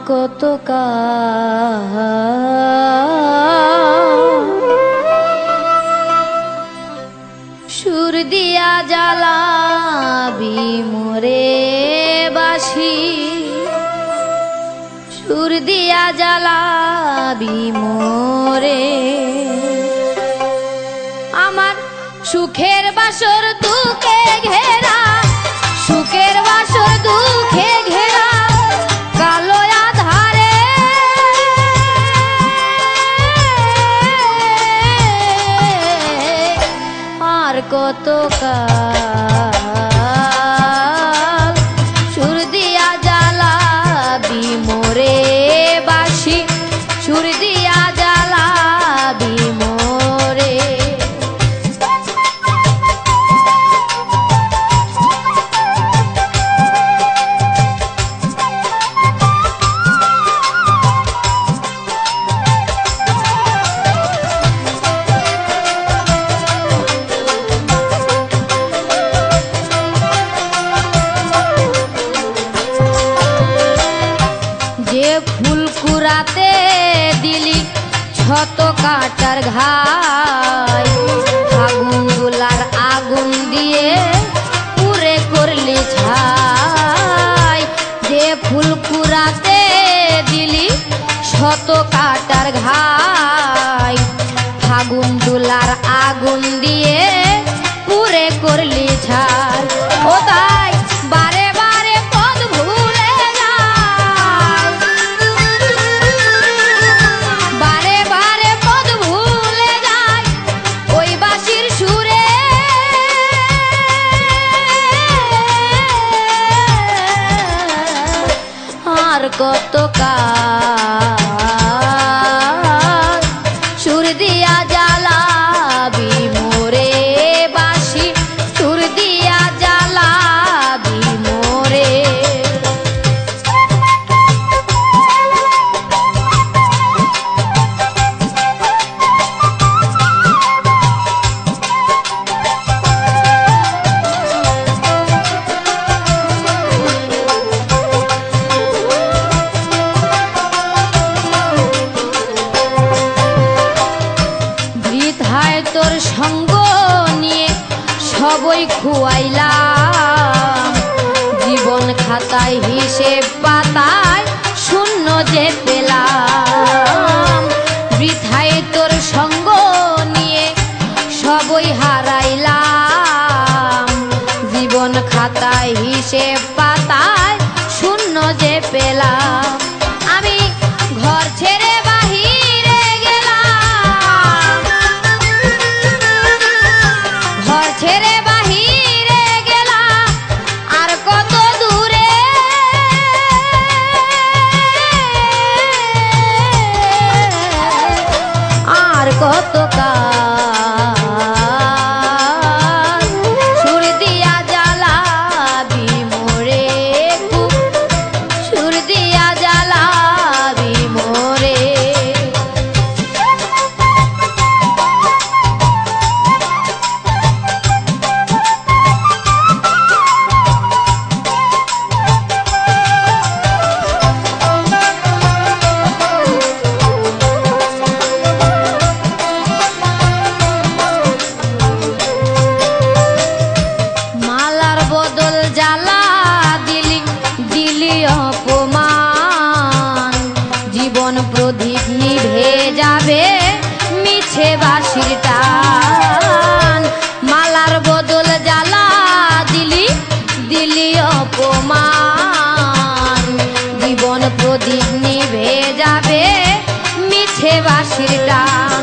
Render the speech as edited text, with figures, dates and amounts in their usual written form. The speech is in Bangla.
কত সুর দিয়া জ্বালাবি মোরে বাসি, সুর দিয়া জ্বালাবি মোরে। আমার সুখের বাসর দুঃখে ঘেরা, সুখের বাসর দুঃখে ঘেরা, কালো কত কাল সুর দিয়া জ্বালাবি মোরে বাসি, সুর দিয়া জ্বালাবি মোরে। ফুলকুড়াতে দিলি শত কাটার ঘাই, আগুন দুলার আগুন দিয়ে পুরে করলি ছাই। যে ফুলকুড়াতে দিলি শত কাটার ঘাই, আগুন দুলার আগুন দিয়ে পুরে করলি ছাই। ও তাই বারে বারে পদ ভুলে যায়, বারে বারে পদ ভুলে যায় ওই বাঁশির সুরে। আর কত কাল সুর দিয়া জ্বালাবি মোরে বাঁশি, সুর দিয়া জ্বালাবি মোরে। তোর সঙ্গ নিয়ে সবই খুয়াইলাম, জীবন খাতায় হিসেব পাতায় শূন্য যে পেলাম। বৃথায় তোর সঙ্গ নিয়ে সবই হারাইলাম, জীবন খাতায় হিসেব পাতায় শূন্য যে পেলাম। আমি ঘর ছেড়ে বাহিরে গেলাম, ঘর ছেড়ে বাহিরে গেলাম, আর কত দূরে আর কত কাল সুর দিয়া জ্বালাবি মোরে, সুর দিয়া জ্বালাবি মোরে। মালার বদল জ্বালা দিলি, দিলি অপমান, জীবন প্রদীপ নিভে যাবে মিছে বাঁশির টান। মালার বদল জ্বালা দিলি, দিলি অপমান, জীবন প্রদীপ নিভে যাবে মিছে বাঁশির টান।